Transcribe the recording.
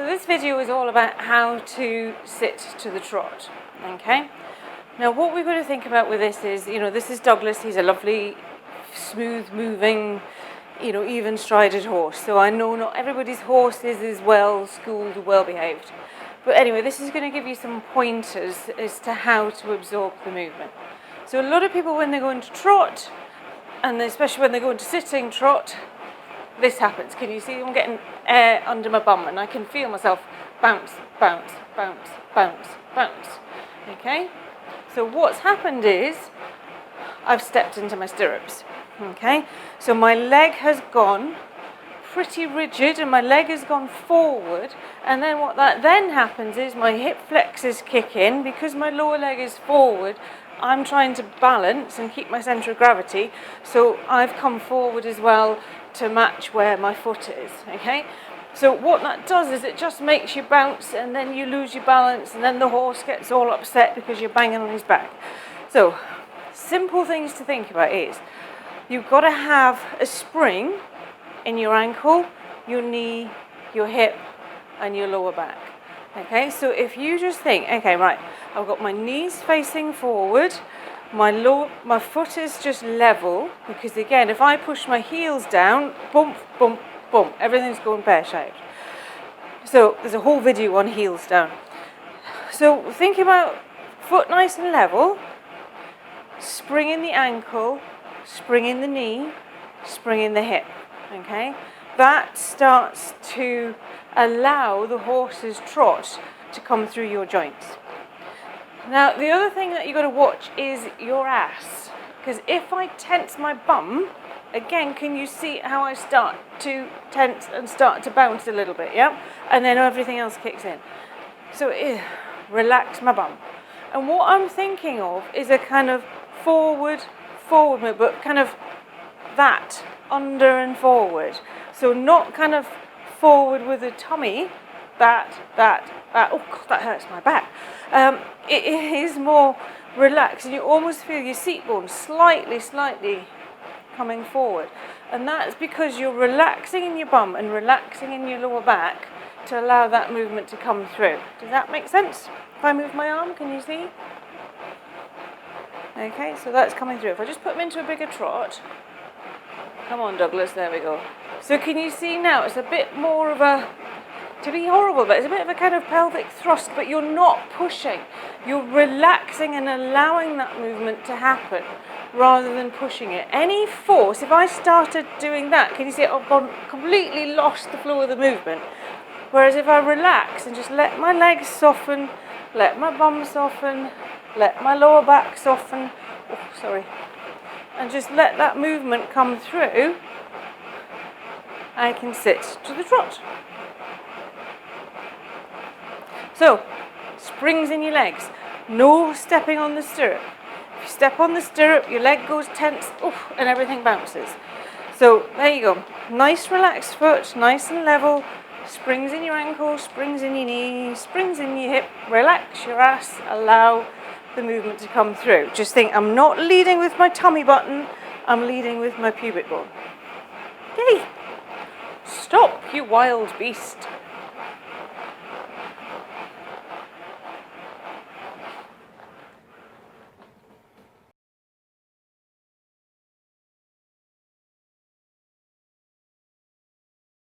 So this video is all about how to sit to the trot, okay? Now what we've got to think about with this is, this is Douglas. He's a lovely, smooth moving, even strided horse. So I know not everybody's horse is as well schooled or well behaved. But anyway, this is going to give you some pointers as to how to absorb the movement. So a lot of people, when they go into trot, and especially when they go into sitting trot, this happens. Can you see I'm getting air under my bum and I can feel myself bounce, bounce, bounce, bounce, bounce. Okay? So what's happened is I've stepped into my stirrups. Okay? So my leg has gone pretty rigid and my leg has gone forward, and then what that then happens is my hip flexors kick in. Because my lower leg is forward, I'm trying to balance and keep my centre of gravity, so I've come forward as well to match where my foot is, okay? So what that does is it just makes you bounce, and then you lose your balance, and then the horse gets all upset because you're banging on his back. So simple things to think about is you've got to have a spring in your ankle, your knee, your hip, and your lower back. Okay, so if you just think, okay, right, I've got my knees facing forward, my foot is just level, because again, if I push my heels down, bump, bump, bump, everything's going pear-shaped. So there's a whole video on heels down. So think about foot nice and level, spring in the ankle, spring in the knee, spring in the hip, okay? That starts to allow the horse's trot to come through your joints. Now, the other thing that you've got to watch is your ass, because if I tense my bum, again, can you see how I start to tense and start to bounce a little bit, yeah? And then everything else kicks in. So, relax my bum. And what I'm thinking of is a kind of forward move, but kind of that, under and forward. So not kind of forward with the tummy, that. Oh God, that hurts my back. It is more relaxed, and you almost feel your seat bone slightly coming forward. And that's because you're relaxing in your bum and relaxing in your lower back to allow that movement to come through. Does that make sense? If I move my arm, can you see? Okay, so that's coming through. If I just put them into a bigger trot. Come on, Douglas, there we go. So can you see now, it's a bit more of a, to be horrible, but it's a bit of a kind of pelvic thrust, but you're not pushing. You're relaxing and allowing that movement to happen rather than pushing it. Any force, if I started doing that, can you see I've gone completely lost the flow of the movement? Whereas if I relax and just let my legs soften, let my bum soften, let my lower back soften, and just let that movement come through, I can sit to the trot. So, springs in your legs, no stepping on the stirrup. If you step on the stirrup, your leg goes tense, and everything bounces. So, there you go. Nice relaxed foot, nice and level, springs in your ankle, springs in your knee, springs in your hip, relax your ass, allow the movement to come through. Just think, I'm not leading with my tummy button, I'm leading with my pubic bone. Yay! Stop, you wild beast.